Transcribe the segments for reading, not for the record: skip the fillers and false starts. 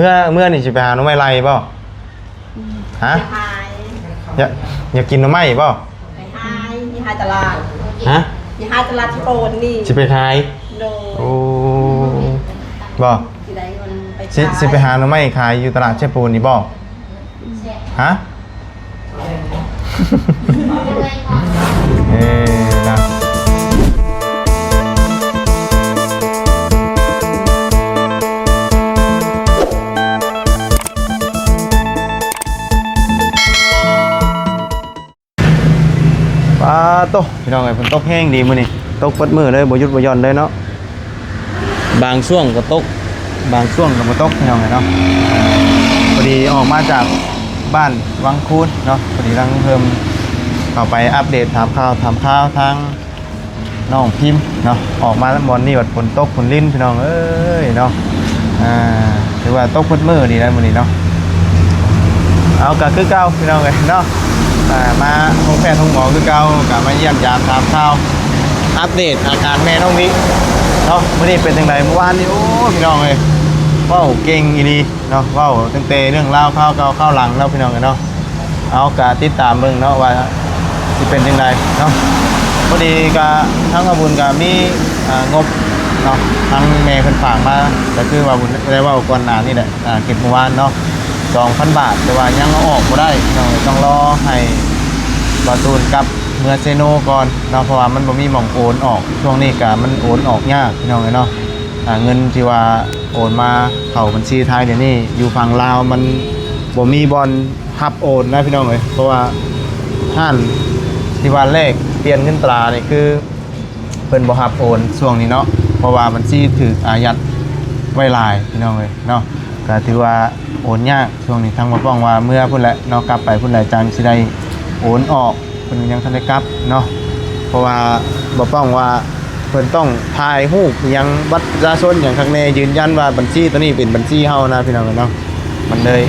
เมื่อนี่สิไปหาหน่อไม้ไล่บ่ฮะอยากกินหน่อไม้บ่ไปหายยี่ห้าตลาดฮะยี่ห้าตลาดที่โปนนี่สิไปขายโดโอ้บ่ที่ใดมันไป สิไปหาหน่อไม้ขายอยู่ตลาดเชฟปูนนี่บ่ฮะนะปลาโตพี่น้องไอ้ฝนตกแห้งดีมื้อนี้ตกเปิดมือเลยบ่หยุดบ่หย่อนเลยเนาะบางช่วงก็ตกบางช่วงก็บ่ตกพี่น้องไอ้เนาะพอดีออกมาจากบ้านวังคูนเนาะพอดีรังเพิ่มเข้าไปอัปเดตถามข่าวทางน้องพิมพ์เนาะออกมาแล้วบอลนี่วัดฝนตกฝนลิ้นพี่น้องเอ้ยเนาะถือว่าตกเปิดมือดีแล้วมื้อนี้เนาะเอาก็คือเก่าพี่น้องเอ้ยเนาะมาห้องแพทย์ห้องหมอคือเก่ากลับมาเยี่ยมยามถามข่าวอัปเดตอาการแม่น้องวิเนาะมื้อนี้เป็นจังไดเมื่อวานนี้โอ้พี่น้องเอ้ยว้าวเก่งอีดีเนาะว้าวตั้งแต่เรื่องเล่าข้าวเก่าข้าวหลังแล้วพี่น้องเนาะเอากะติดตามเบิ่งเนาะว่าสิเป็นจังไดเนาะพอดีกะทั้งอาบุญกะมีงบเนาะทั้งแม่เพิ่นฝากมาก็คือว่าบุญได้เว้าก่อนหน้านี่แหละเก็บเมื่อวานเนาะ 2,000 บาทแต่ว่ายังเอาออกบ่ได้ต้องรอให้บาตูนกับเมื่อเซโนก่อนเนาะเพราะว่ามันบ่มีหม่องโอนออกช่วงนี้ก็มันโอนออกยากพี่น้องเนาะเงินที่ว่าโอนมาเข้าบัญชีไทยเดี๋ยวนี้อยู่ฝั่งลาวมันบ่มีบอลฮับโอนนะพี่น้องเอ้ยเพราะว่าห้านที่ว่าแรกเปลี่ยนเงินตรานี่คือเพิ่นบ่ฮับโอนช่วงนี้เนาะเพราะว่าบัญชีถูกอายัดไว้หลายพี่น้องเอ้ยเนาะก็ถือว่าโอนยากช่วงนี้ทางบ่ป้องว่าเมื่อพุ่นแหละเนาะกลับไปพุ่นแหละจังสิได้โอนออกเพิ่นยังทันได้กลับเนาะเพราะว่าบ่ป้องว่าเพิ่นต้องถ่ายรูปยังบัตรประชาชนอย่างข้างในยืนยันว่าบัญชีตัวนี้เป็นบัญชีเฮานะพี่น้องเนาะมันเลย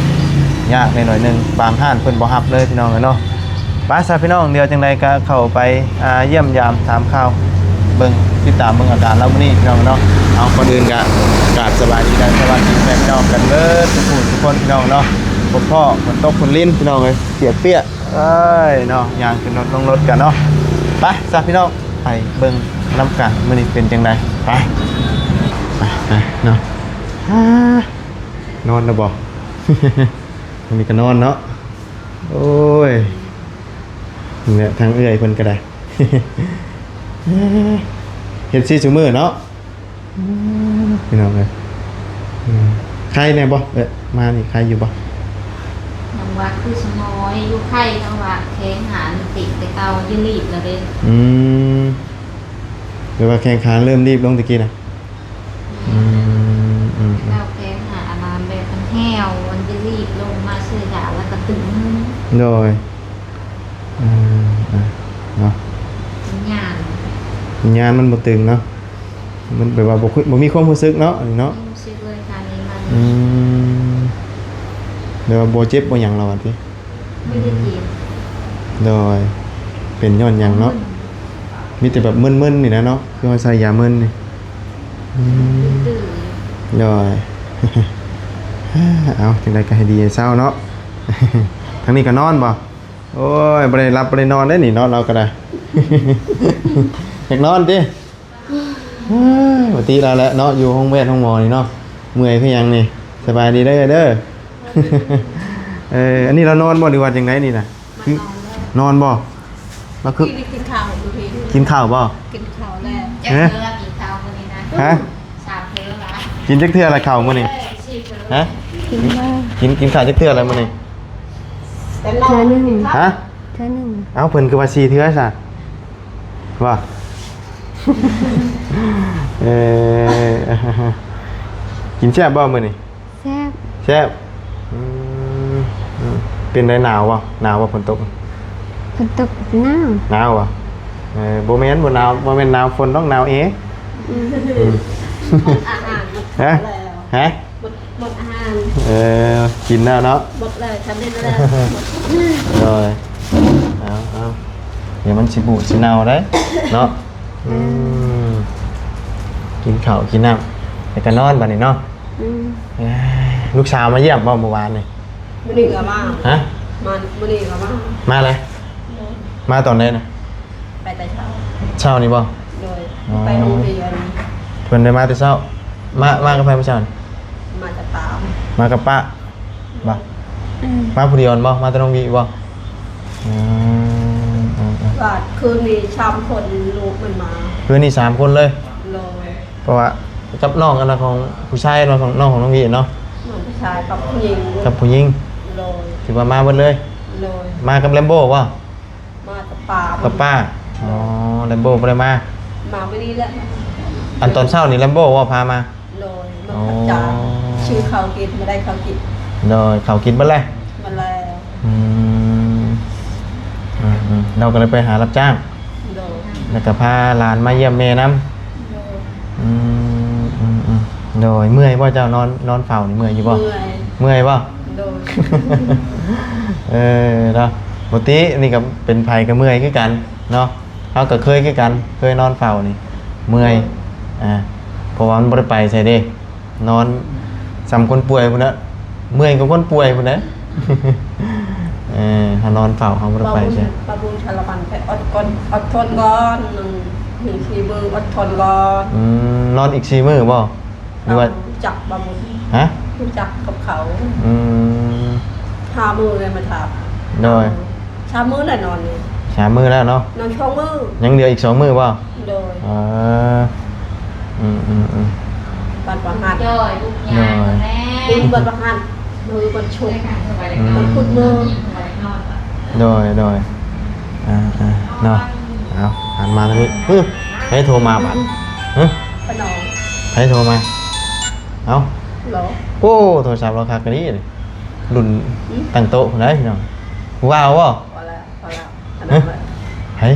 ยากหน่อยนึงบางห้านเพิ่นบ่รับเลยพี่น้องเนาะไปซะพี่น้องเดี๋ยวจังไดก็เข้าไปเยี่ยมยามถามข่าวเบิ่งติดตามเบิ่งอาการแล้วมื้อนี้พี่น้องเนาะเอาก่อนอื่นก็กราบสบายดีได้สวัสดีแฟนพี่น้องกันเบิดทุกคนพี่น้องเนาะผมพ่อฝนตกฝนลิ้นพี่น้องเอ้ยเปียกเปียกเอ้ยเนาะย่างขึ้นรถลงรถกันเนาะไปซะพี่น้องไปเบิ่งน้ำกันมื้อนี้เป็นจังไดไปเนาะนอนนะบ่ วันนี้ก็นอนเนาะโอ้ยเนี่ยทางเอื้อยเพิ่นก็ได้ เฮ็ดซี่ซุมื้อเนาะพี่น้องเอ้ยใครแน่บ่มานี่ใครอยู่บ่จังหวัดคือสมอยอยู่ไข่จังหวัดแข้งหานติดแต่เก่ายืรีบแล้วเด้หรือว่าแข่งขันเริ่มรีบลงตะกี้นะแล้วแข้งหาอามาแบบมันแห้วมันจะรีบลงมาเสื้อยาแล้วก็ตึงโดยเนาะงานมันบ่ตึงเนาะมันแบบว่าบ่มีความรู้สึกเนาะอันนี้เนาะรู้สึกเลยค่ะนี่มันเดี๋ยวบ่เจ็บบ่หยังเราอ่ะติไม่ได้เจ็บโดยเป็นย้อนหยังเนาะมีแต่แบบมึนๆนี่นะเนาะคือว่าใส่ยามึนนี่โดยเอาจังได๋ก็ให้ดีให้เศร้าเนาะทางนี้ก็นอนบ่โอ้ยบ่ได้หลับบ่ได้นอนได้นี่เนาะเราก็ได้ อยากนอนดิปกติแล้วแหละเนาะอยู่ห้องแพทย์ห้องหมอนี่เนาะเมื่อยคือหยังนี่สบายดีเด้อ อันนี้เรานอนบ่หรือว่าจังไดนี่น่ะคือนอนบ่เราคือกินข้าวดูพี่กินข้าวบ่กินข้าวแล้วจะเทื่อกินข้าวมื้อนี้นะฮะ3เทื่อละกินจักเทื่ออะไรข้าวมื้อนี้ฮะกินข้าวจักเทื่ออะไรมื้อนี้เทื่อนึงฮะเทื่อนึงเอ้าเพิ่นคือว่า4เทื่อซะว่า กินแซ่บบ่มื้อนี้แซ่บเป็นได้หนาวบ่ฝนตกหนาวบ่บ่แม่นบ่หนาวบ่แม่นหนาวฝนต้องหนาวอาหารฮะหมดอาหารกินแล้วเนาะหมดเลยทำได้แล้วrồiเอาเดี๋ยวมันสิบูดสิเน่าได้เนาะกินข้าวกินน้ำแล้วก็นอนบัดนี้เนาะ ลูกสาวมาเยี่ยมบ่เมื่อวานนี่ มื้อนี้ก็มา ฮะ มันมื้อนี้ก็มา มาเลยมาตอนไหนนะ ไปแต่เช้า เช้านี่บ่ โดยไปโรงเรียน เพิ่นได้มาแต่เช้ามากับใครเมื่อเช้านี่ มาจากตาม มากับป้าบ่มาผู้เดียวบ่มาแต่น้องวีบ่อืม ว่าคืนนี้ชามคนลูกมันมา คืนนี้3คนเลย โดย เพราะว่ากับน้องอันนั้นของผู้ชายน้องของน้องวีเนาะ น้องผู้ชายกับผู้หญิง กับผู้หญิง โดย ถือว่ามาเบิดเลย โดย มากับแลมโบ้บ่ มากับป่า กับป้าอ๋อแลมโบ้บ่ได้มา มาไม่นี้แหละ อันตอนเช้านี่แลมโบ้ว่าพามา โดยมันขัดจานชื่อเขากินไม่ได้เขากิน โดยเขากินเบิดเลย มาแล้ว อืมเราก็เลยไปหารับจ้าง โดย แล้วก็พาหลานมาเยี่ยมแม่น้ โดย ำโดยเมื่อยบ่เจ้านอนเฝ้านี่เมื่อยอยู่บ่ เมื่อย เมื่อยบ่ โดย เนาะปกตินี่ก็เป็นภัยกับเมื่อยคือกันเนาะเราก็เคยคือกันเคยนอนเฝ้านี่เมื่อยเพราะว่ามันบ่ได้ไปใช่เด้นอนสำคนป่วยพุ่นน่ะเมื่อยกับคนป่วยพุ่นน่ะ เขานอนเฝ้าเขาบ่ได้ไปใช่ ปลาบุญชาละวันไปอดก่อนอดทนก่อนหนึ่งทีมืออดทนก่อน นอนอีก4มื้อบ่หรือว่า จับปลาบุญ ฮะ จับกับเขา อืม 5 มือเลยมาถาม โดย ชามือแหละนอนเลย 3มื้อแล้วเนาะ นอนช่องมือ ยังเหลืออีก2มื้อบ่ โดย บันประหาร ย่อยลูกยางแม่ มือบันประหารมือบันชุบ อืม บันพุดมือ โดยเนาะเอาหันมาทางนี้ให้โทรมาบัด ไปนอน ให้โทรมาเอา เหรอ โอ้โทรศัพท์เราคักกันนี่รุ่นตั้งโต๊ะคนไหนพี่น้องว้าวบ่ พอแล้วอันนั้นเลย เฮ้ย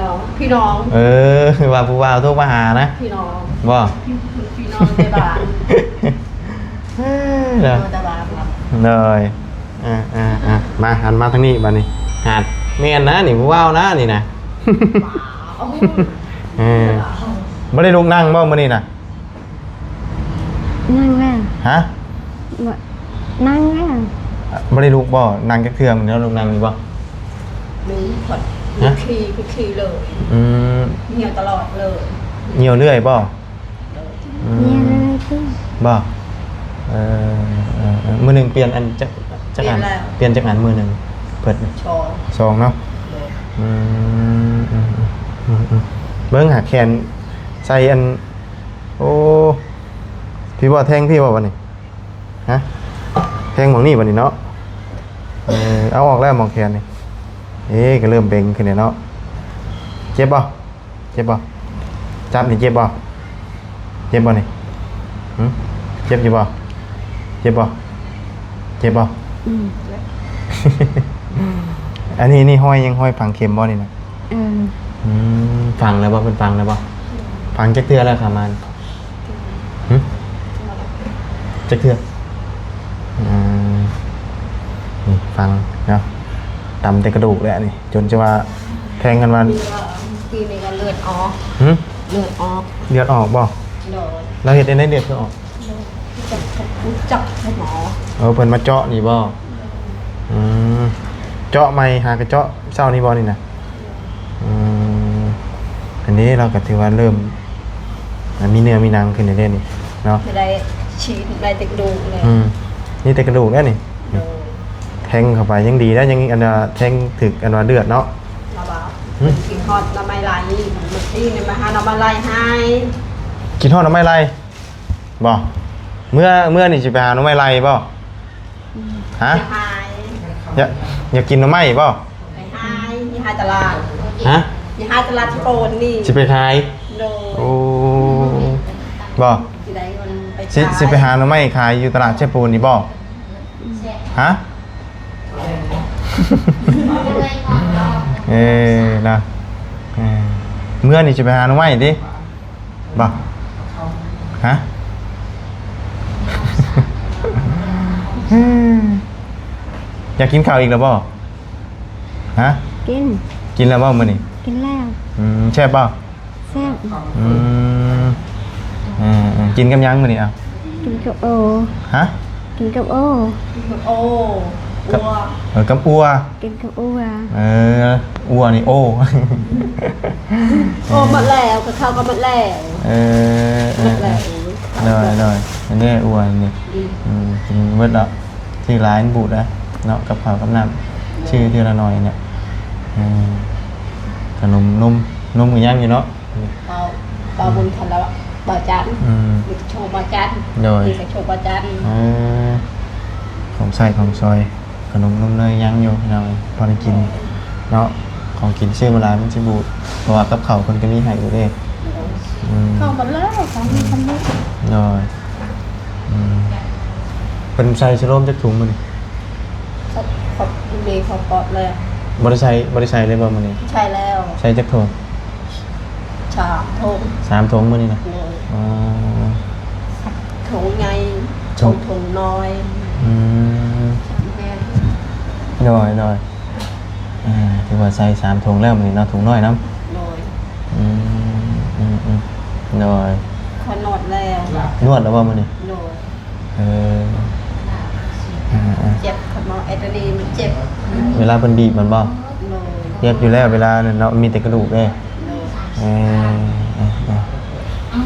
น้องพี่น้อง ว่าผู้ว้าวโทรมาหานะ พี่น้อง บ่ พี่น้องในบ้าน เด้อ ในบ้านครับ เลยมาหันมาทางนี้บัดนี้หันแม่นนะนี่ผู้ว้าวนะนี่นะบ่ได้ลุกนั่งบ่มื้อนี้น่ะ นั่งแล้ว ฮะ บ่นั่งแล้ว บ่ได้ลุกบ่นั่งจักเทื่อมันแล้วลุกนั่งอยู่บ่ มีผดขี่เลย อืม เหี่ยวตลอดเลย เหี่ยวเรื่อยบ่ เนี่ยเลยคือ บ่มื้อหนึงเปลี่ยนอันจักอันเปลี่ยนจักอันมื้อหนึงเพิ่น ชอ สองเนาะเบิ่งหาแขนใส่อันโอ้พี่บ่แทงพี่บ่บัดนี้ฮะแทงหม่องนี้บัดนี้เนาะเอาออกแล้วหม่องแขนนี่ก็เริ่มเบ่งขึ้นแล้วเนาะเจ็บบ่จับนี่เจ็บบ่นี่เจ็บอยู่บ่เจ็บบ่ อืม อันนี้นี่ห้อยยังห้อยฝังเข็มบ่นี่นะ ฝังแล้วบ่เป็นฝังแล้วบ่ฝังจักเทื่อแล้วค่ะมันจักเทื่อนี่ฝังเนาะตำแต่กระดูกแล้วนี่จนจะว่าแทงกันมา ปีนี้ก็เลือดออก เลือดออกบ่ โดย เราเฮ็ดได้เลือดคือออก จับให้หมอ เพิ่นมาเจาะนี่บ่เจาะใหม่หากระเจาะเช้านี้บ่นี่นะอันนี้เราก็ถือว่าเริ่มมีเนื้อมีหนังขึ้นเรื่อยๆนี่เนาะ จะได้ฉีดได้ติดดูเลย นี่แต่กระดูกแล้วนี่แทงเข้าไปยังดีแล้วยังอันว่าแทงถึกอันว่าเลือดเนาะ เราบอกกินฮอดน้ำไม้ไหลมันที่เนี่ยมาหาน้ำไม้ไหลให้ กินทอดหน่อไม้ไรบ่เมื่อนี่สิไปหาหน่อไม้ไรบ่ฮะ หาย อยากกินหน่อไม้บ่ ไปหายยี่ห้าตลาด ฮะ ยี่ห้าตลาดที่โปนนี่ สิไปขาย โด โอ้บ่ ที่ได้มันไป สิไปหาหน่อไม้ขายอยู่ตลาดเชฟปูนนี่บ่ฮะ นะเมื่อนี่จะไปหาหน่อไม้ดิบ่ฮะ อยากกินข้าวอีกแล้วบ่ฮะ กินแล้วบ่มื้อนี้ กินแล้ว แซ่บบ่ แซ่บ กินกับหยังมื้อนี้อ่ะ กินกับโอ ฮะ ก กินกับโอ โอ้วัว กับอัว กินกับอัว อัวนี่โอ โอ้หมดแล้วก็เข้าก็หมดแล้ว เออ หมดแล้ว เลยอันนี้อัวนี่กินเบิดแล้วที่ร้านบูดนะเนาะกับข้าวกับน้ำชื่อที่ละหน่อยเนี่ยขนมนมกับย่างอยู่เนาะ เบาบุญทันแล้วเบาจันมีโชว์เบาจันมีโชว์เบาจัน ของใส่ของซอยขนมนมเนยย่างอยู่หน่อยพอได้กินเนาะของกินชื่อมาลายมันจะบูดเพราะว่ากับข้าวคนก็มีให้อยู่เด้ เข้าหมดแล้วของมีคำนี้ rồiเป็นใส่ชะโลมจักถุงมันนี่ ขอบมีขอบปอดเลย บริใส่เลยบ่มันนี่ ใช่แล้ว ใส่จักถุง ชาทง 3ถุงมันนี่นะอ๋อ ถุงไงถุงน้อย rồi thìว่าใส่3ถุงแล้วมันนี่เนาะถุงน้อยนำ น้อย rồi ขนอดแล้ว นวดแล้วบ่มันนี่ น้อย เจ็บขนอดไอ้ตัวนี้มันเจ็บ เวลาเพิ่นบีบมันบ่ น้อย เจ็บอยู่แล้วเวลาเนาะมีแต่กระดูกเด้ น้อย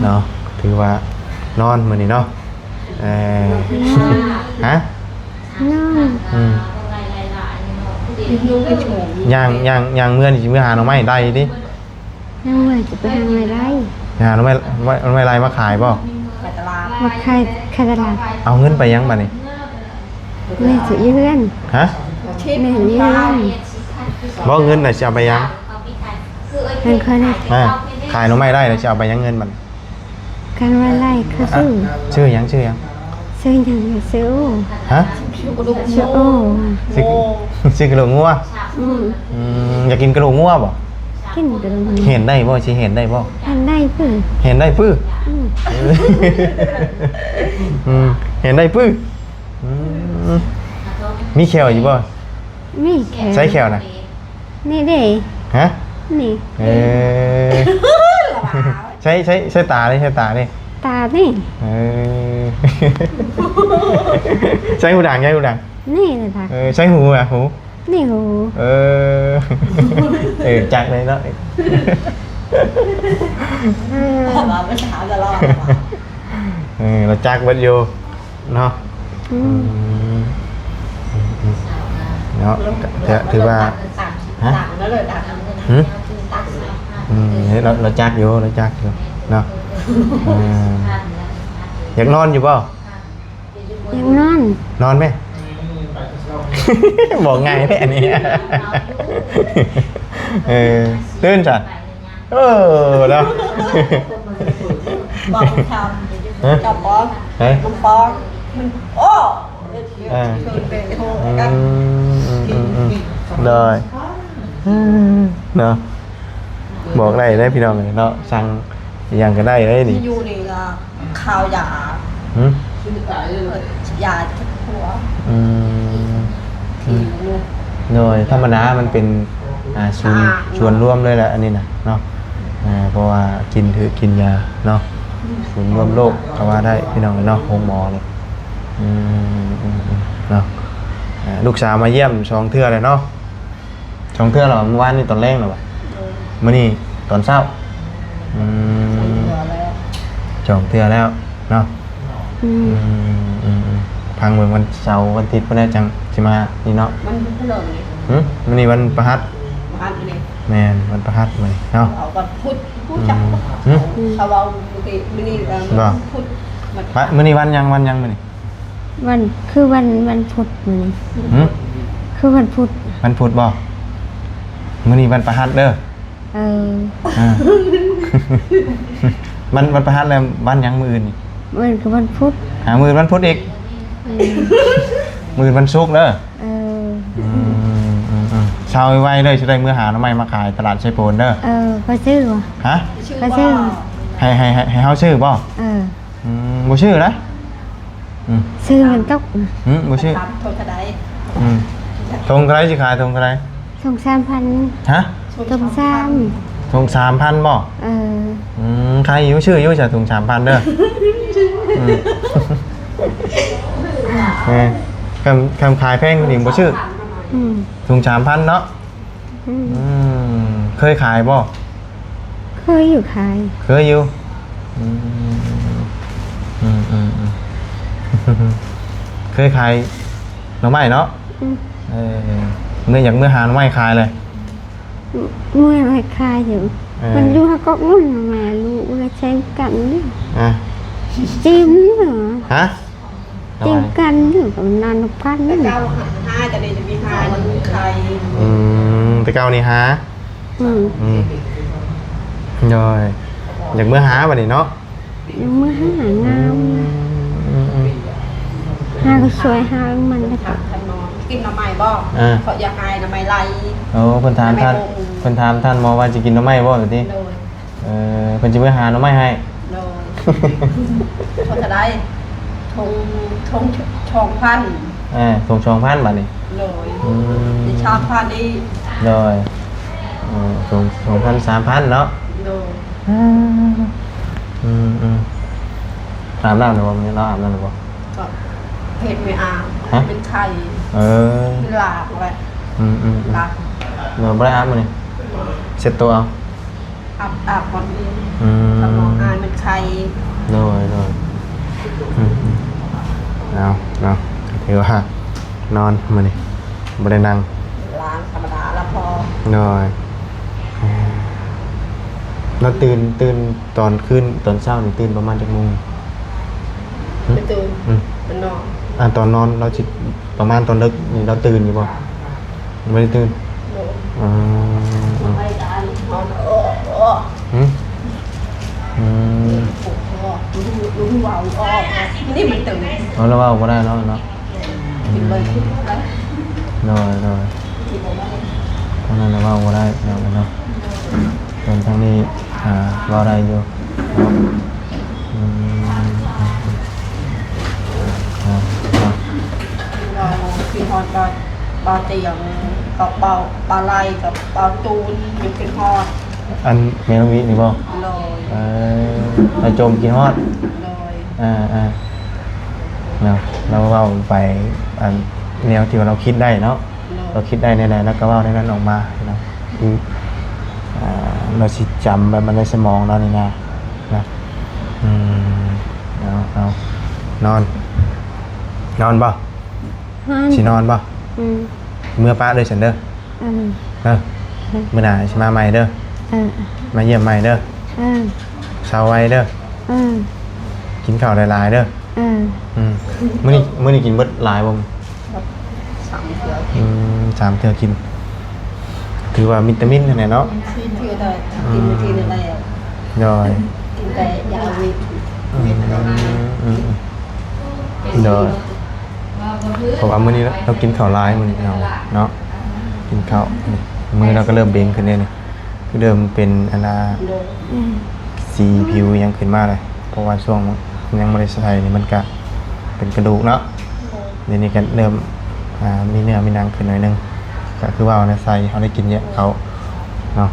เนาะถือว่านอนมื้อนี้เนาะฮะ นอน ลูกไอ้โฉม ย่างเมื่อนี่สิมื้อหาหน่อไม้ได้ดิ น้องว่าจะไปทำอะไร หาหน่อไม้ไรมาขายบ่ ไปตลาด มาใครตลาด เอาเงินไปยังบัดนี้ แม่จะยืน ฮะ ชิด แม่ยืน บ่เงินน่ะสิเอาไปยัง มันเคยได้ ขายหน่อไม้ได้แล้วสิเอาไปยังเงินมัน กันว่าไรคือซื้อ ชื่อยัง ซื้ออย่างซื้อ ฮะ ชิวกระดูก ซื้อโอ ชื่อ ชื่อกระโหลกงัว อยากกินกระโหลกงัวบ่ กินกันมัน เห็นได้บ่สิเห็นได้บ่ ทำได้เพื่อ เห็นได้ปื้อเห็นได้ปื้อมีแขวอยู่บ่ ไม่แข็ง ใช้แขวน่ะ นี่เด้ ฮะ นี่ ใช้ตาใช้ตาดิ ตานี่ ใช้หูดัง นี่เลยค่ะ ใช้หูหู นี่หู จักเลยเนาะ มาไปถามตลอด เราจักเบิดอยู่เนาะเนาะถือว่าฮะ ต่างนั่นเลยต่าง เราจักอยู่เนาะอยากนอนอยู่เปล่า ยังนอน นอนไหม บอกไงแม่อันนี้ตื่นจ้ะแล้ว บอกทำจับป้องมันป้องมันโอ้เป็นโทกัน เลยเนาะบอกได้พี่น้องเลยเนาะสั่งอย่างก็ได้เลยดิ ที่อยู่นี่ก็ข้าวยา หืม ยาหัวที่ลูก โดยธรรมดามันเป็นส่วนรวมเลยแหละอันนี้นะเนาะเพราะว่ากินยาเนาะส่วนรวมโรคก็ว่าได้พี่น้องเลยเนาะโรงหมอเลยเนาะลูกสาวมาเยี่ยม2 เทื่อเลยเนาะ2 เทื่อหรอเมื่อวานนี่ตอนแรกหรอวะมื้อนี้ตอนเช้า2 เทื่อแล้วเนาะพังเมืองวันเสาร์วันอาทิตย์พวกนี้จังสิมานี่เนาะ มันเพิ่งเลย มื้อนี้วันประหัส บ้านนี่ แม่นวันประหัสมื้อนี้เนาะ เอาก็พูดจับเขาเอาปกติไม่นี่พูด มื้อนี้วันยังมื้อนี้ วันคือวันพุธมัน คือวันพุธ วันพุธบ่มื้อนี้วันประหัสเด้อวันประหัสแล้ววันยังมื้ออื่นนี่ มันคือวันพุธ มื้อวันพุธอีกมื้อวันศุกร์เด้อเช้าไว้เลยสิได้มื้อหาหน่อไม้มาขายตลาดไชโปนเด้อก็ชื่อวะ ฮะ ก็ชื่อ ให้เฮาชื่อบ่บ่ชื่อนะ ชื่อมันตก บ่ชื่อ ตามโทรกระได ทงเท่าไรสิขายทงเท่าไร ส่ง3,000 ฮะ ส่ง3 ทง 3,000บ่ใครอยู่ชื่ออยู่จะทง 3,000เด้อ คำขายแพงหนิงบ่ชื่อ อืม ถุง3,000เนาะ อืม เคยขายบ่ เคยอยู่ขาย เคยอยู่อืมเคยขายหน่อไม้เนาะ อืม เมื่อเมื่อหาหน่อไม้ขายเลย เมื่อไรขายอยู่ เออ มันอยู่หาก็งุ่นแม่ลูกแล้วใช้กันนี่ อ่ะ จิ้มเหรอ ฮะ จิ้มกันอยู่กับนานพัน แต่ นี่ เก้าห้าจะได้จะมีห้ามันใคร แต่เก้านี่ฮะ อืม rồiอยากเมื่อหาบัดนี้เนาะ ยังมือหางามหาก็สวยหามันแล้วก็ ท่านนอนกินน้ำไม้บ่เขาอยากให้น้ำไม้ไหล โอ้เพิ่นถามท่านเพิ่นถามท่านหมอว่าจะกินหน่อไม้บ่แบบนี้ โดย เพิ่นสิเมื่อหาหน่อไม้ให้ โดยเขาจะได้ทงพัน ส่ง2,000บัดนี้ โดยดิชาพันนี่ rồiส่งพัน3,000เนาะ โดย อาบน้ำหรือเปล่าวันนี้เราอาบน้ำหรือเปล่า ก็เห็ดไม่อาบเป็นไข่ เป็นหลากอะไรหลาก เราไม่ได้อาบมาเนี่ยเช็ดตัวเอา อาบก่อนนี้สมองอายเป็นไข่ rồi nàoถือว่านอนมานี่ไม่ได้นั่ง ล้างธรรมดาแล้วพอ rồiเราตื่นตอนขึ้นตอนเช้านี่ตื่นประมาณจักโมง ไปตื่นเป็นนอน ตอนนอนเราจิประมาณตอนเลิกนี่เราตื่นอยู่ป่ะไม่ได้ตื่น โดน ไม่ได้ นอนปวดคอรู้ว่านี่มันตื่น เราว่าก็ได้เนาะ กินเลยคิดแล้ว rồi เพราะนั้นเราว่าก็ได้เนาะส่วนทางนี้ว่าได้อยู่เรากินฮอดปลาเตียงกับปลาไหลกับปลาตูนอยู่กินฮอด อันเมนูนี้นี่บ่ เลย เราโจมกินฮอด เลย เนาะเราเอาไปแนวที่เราคิดได้เนาะเราคิดได้ในไหนแล้วก็ว่าในนั้นออกมาเนาะคือเราสิจำแบบมันในสมองเรานี่นะเอานอนป่ะสินอนป่ะเมื่อป้าเด้อฉันเด้อเมื่อหน่าสิมาใหม่เด้อมาเยี่ยมใหม่เด้อเช้าไว้เด้อกินข้าวหลายๆเด้อมื้อนี้กินเบิดหลายบ่ 3 เทื่อ 3 เทื่อกินถือว่าวิตามินแน่เนาะ 4 เทื่อได้กินมื้อที่ได้ rồi กินแต่ยาวิต rồi เพราะว่ามื้อนี้เรากินข้าวหลายมื้อนี้เนาะกินข้าวมื้อเราก็เริ่มเบ่งขึ้นเลยนี่คือเริ่มเป็นสีผิวยังขึ้นมาเลยเพราะว่าช่วงยังบ่ได้ใส่นี่มันก็เป็นกระดูกเนาะเดี๋ยวนี้ก็เริ่มมีเนื้อมีหนังขึ้นหน่อยนึงก็คือว่าในใส่เขาได้กินเยอะเขาเนาะ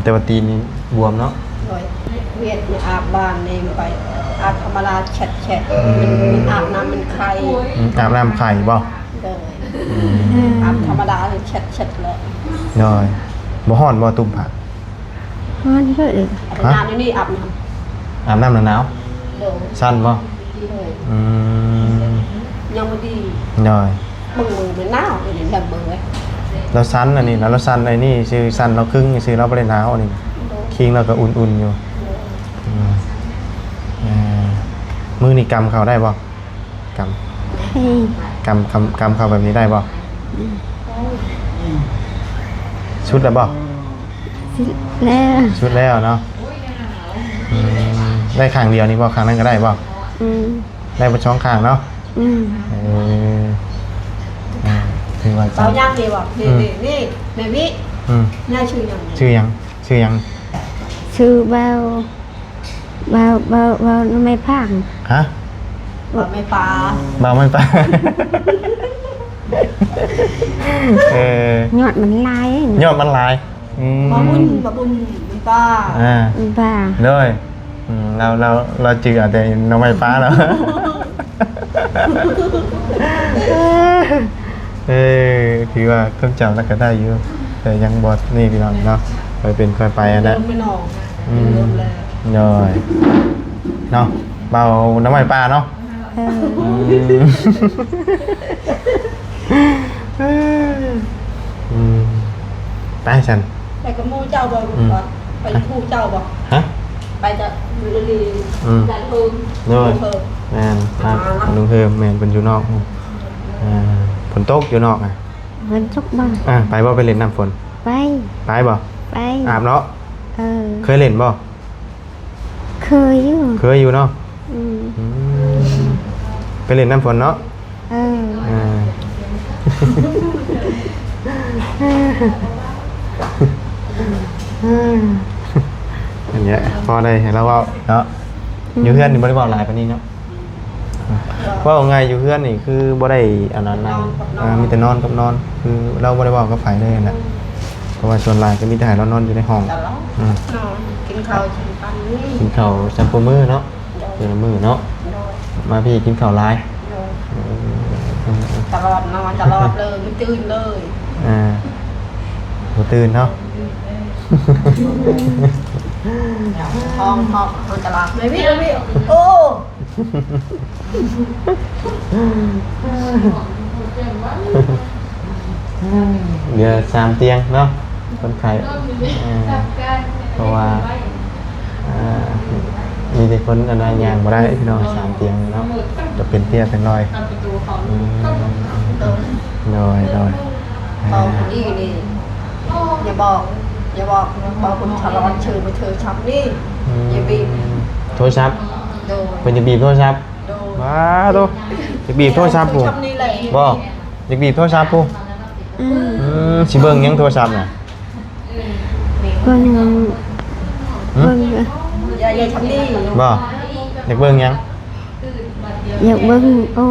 แต่ว่าตีนนี่บวมเนาะ rồi Việt thìอาบบ้านนี่ไปอาบธรรมดาแฉะมันอาบน้ำมันไข่ อาบน้ำไข่บ่ เลยอาบธรรมดาเลยแฉะเลย rồi บ่ฮ้อนบ่ตุ่มผัก มันก็เลย อาบน้ำนี่อาบน้ อาบน้ำหนาว ำเลย สั้นบ่ เลย rồi ยังไม่ดี rồi มือมันหนาวเลยแบบมือเลย เราสั้นอันนี้แล้วเราสั้นไอ้นี่ชื่อสั้นเราครึ่งชื่อเราบ่ได้หนาวอันนี้คิงเราก็อุ่นๆอยู่มือนี่กำเขาได้บ่กำเขาแบบนี้ได้บ่ชุดแล้วบ่ แล้ว ชุดแล้วเนาะได้ข้างเดียวนี่บ่ข้างนั้นก็ได้บ่ได้บ่ช่องข้างเนาะถือว่า เปล่าย่างดีบ่นี่แบบนี้น่าชื่อยัง ชื่อยังชื่อเบาไม่พัง ฮะ แบบไม่ปลา บ่าวไม่ไป ยอดมันลาย ยอดมันลาย บะบุญมันปลา บ้า เลยเราจืดแต่น้องไม่ป้าแล้ว ถือว่าเครื่องจำแล้วก็ได้อยู่แต่ยังบอดนี่พี่น้องเนาะไปเป็นค่อยไปอันนั้น เริ่มไม่นองเริ่มแล้ว ย่อยเนาะเบาน้ำมันปลาเนาะ ไปฉัน ไปกับหมู่เจ้าบ่ไปคู่เจ้าบ่ ฮะ ไปจะอยู่ดีจันทร์ ย่อยแมนครับลุงเพิ่มแมนเป็นอยู่นอกฝนตกอยู่นอกอ่ะ มันทุกบ้าน ไปบ่ไปเล่นน้ำฝน ไป ไปบ่ ไป อาบเนาะ เออ เคยเล่นบ่ เคยอยู่ เคยอยู่เนาะ อืม ไปเล่นน้ำฝนเนาะ เออ อันเนี้ยพอได้เห็นแล้วว่าเนาะอยู่เพื่อนนี่บ่ได้บอกหลายปานนี้เนาะว่าไงอยู่เพื่อนนี่คือบ่ได้อันนั้นนะมีแต่นอนกับนอน คือเราบ่ได้บอกกับไผเลยน่ะเพราะว่าส่วนหลายก็มีแต่ให้เรานอนอยู่ในห้อง ตลอดนอนกินข้าวกินปันนี่ กินข้าวซัมปูมื้อเนาะเดือนละมื้อเนาะมาพี่กินข้าวหลาย ตลอดนอนตลอดเลยไม่ตื่นเลย บ่ตื่นเนาะ ท้องนอนตลอดไม่พี่โอ้ เดี๋ยว3เตียงเนาะคนไข้เพราะว่ามีแต่คนอันนั้นย่างบ่ได้พี่น้อง3เตียงเนาะจะเป็นเตี้ยเป็นน้อยน้อย บอกคนนี้นี่อย่าบอกคนตลอดเชิญไปเธอชับนี่อย่าบีบ โทรศัพท์ โดน เป็นจะบีบโทรศัพท์ โดน ว้าโตจะบีบโทรศัพท์ปู่ ชับนี่แหละ บ่จะบีบโทรศัพท์ปู่ อืม สิเบิ่งหยังโทรศัพท์น่ะ เบิ่งเบิ่ง อย่าชับนี่ บ่อยากเบิ่งหยัง อยากเบิ่งโอ้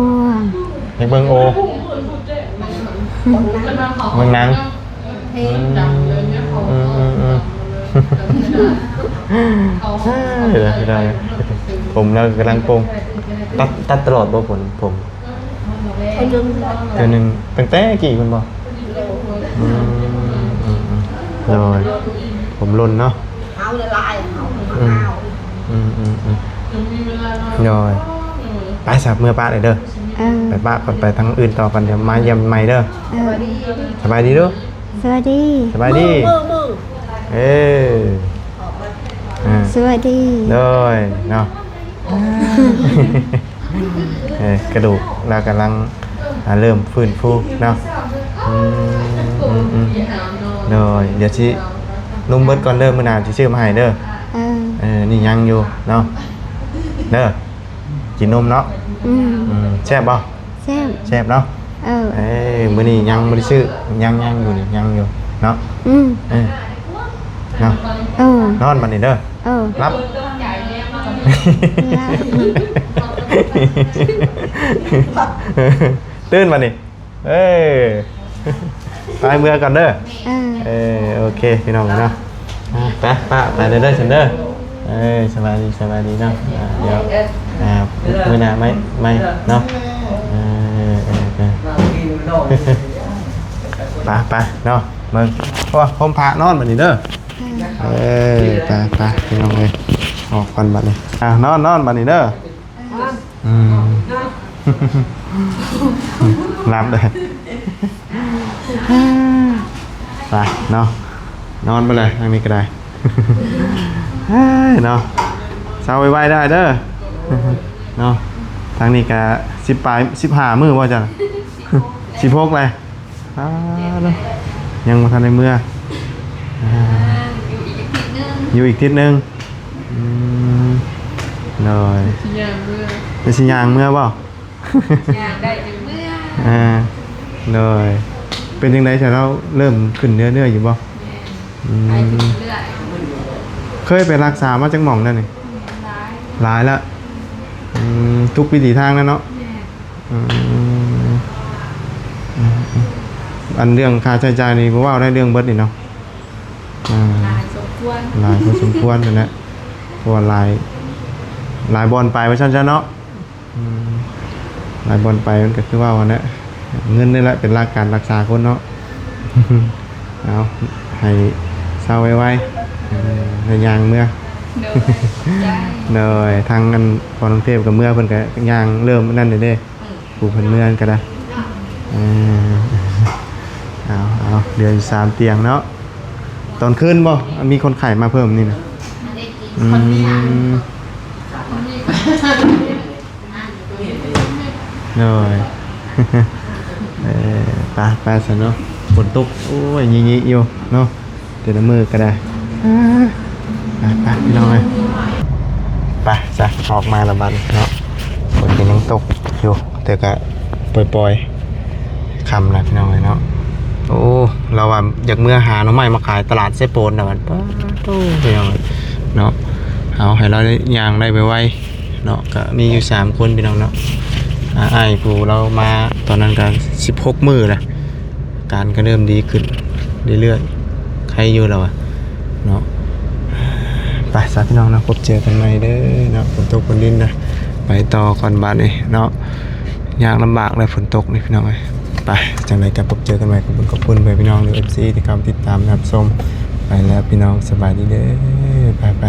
อยากเบิ่งโอเบิ่งหนัง เพลง เดี๋ยวผมเรากำลังปรุงตัดตลอดบ่ผม คนนึง เดือนหนึงตั้งแต่กี่คนบ่เลยผมลนเนาะ เอาละลายเอาเอา rồi ไปสับเมื่อป้าเลยเด้อ เออ ไปป้าก่อนไปทางอื่นต่อกันเดี๋ยวมาเยี่ยมใหม่เด้อ เออ สบายดีเด้อ สวัสดี สบายดี มือ เอ้ย สวัสดี เลยเนาะกระดูกเรากำลังเริ่มฟื้นฟูเนาะเลยเดี๋ยวชินุ่มเบิดก่อนเริ่มมื้อหน้าสิซื้อมาให้เด้อ เออ นี่ยังอยู่เนาะเด้อกินนมเนาะ แซ่บบ่ แซ่บ แซ่บเนาะ เออ มื้อนี้ยังบ่ได้ซื้อยังอยู่นี่ยังอยู่เนาะเนาะ เออน อนบัดนี้เด้อ เออ รับตื่นบัดนี้ไปเมื่อก่อนเด้อ เออ โอเคพี่น้องเนาะไปป้าไปเด้อฉันเด้อสบายดีเนาะเดี๋ยวมื้อหน้าไม่เนาะไปเนาะมึงโอ้ผมพานอนบัดนี้เด้อไปพี่น้องเอ้ยออกก่อนบัดนี้นอนบัดนี้เด้อหลับเลยไปเนาะนอนไปเลยทางนี้ก็ได้เนาะเช้าไว้ได้เด้อเนาะทางนี้ก็15 มื้อว่าจัง16เลยเนาะยังบ่ทันในเมื่ออยู่อีกทิศนึงเลยเป็นสิยางเมื่อบ่ได้ถึงเมื่อ เลยเป็นยังไงแต่เราเริ่มขึ้นเนื้ออยู่บ่ ไปถึงเรื่อย เคยไปรักษามาจังหม่องนั่นนี่หลายละทุกวิถีทางแล้วเนาะอันเรื่องค่าใช้จ่ายนี่บ่ว่าได้เรื่องเบิดนี่เนาะหลายสมควร หลายพอสมควรเลยนะเพราะว่าหลายบอลไปไว้ชั้นๆเนาะ หลายบอลไปมันก็คือว่าวันนี้เงินนี่แหละเป็นหลักการรักษาคนเนาะ เอาให้เศร้าไว้ๆในยางเมื่อ เลยทางกันพอกรุงเทพกับเมื่อเพิ่นก็ยางเริ่มนั่นเด้ปลูกเพิ่นเมื่อนก็ได้เอาเดือน3เตียงเนาะตอนคืนบ่มีคนไข้มาเพิ่มนี่นะเลย ไปซะเนาะฝนตกโอ้ยยี่ๆอยู่เนาะเดี๋ยวมือก็ได้ไปพี่น้องเลยไปจ้ะออกมาละบัดเนาะฝนยังตกอยู่แต่ก็ปล่อยๆค่ำแล้วพี่น้องเลยเนาะโอ้เราว่าอยากเมื่อหาหน่อไม้มาขายตลาดเซโปนนะมันป้าโต้พี่น้องเนาะเอาให้เราได้ยางได้ไปไวเนาะก็มีอยู่3คนพี่น้องเนาะไอ้ผู้เรามาตอนนั้นก็16 มื้อแหละการก็เริ่มดีขึ้นเรื่อยๆใครอยู่แล้วอะเนาะไปสาพี่น้องนะพบเจอกันใหม่เด้อเนาะฝนตกฝนดินนะไปต่อก่อนบ้านนี่เนาะยากลำบากเลยฝนตกนี่พี่น้องเอ้ยไปจังไรกันพบเจอกันใหม่ขอบคุณไปพี่น้องหรือ FC ที่เข้าติดตามรับชมไปแล้วพี่น้องสบายดีเด้อไป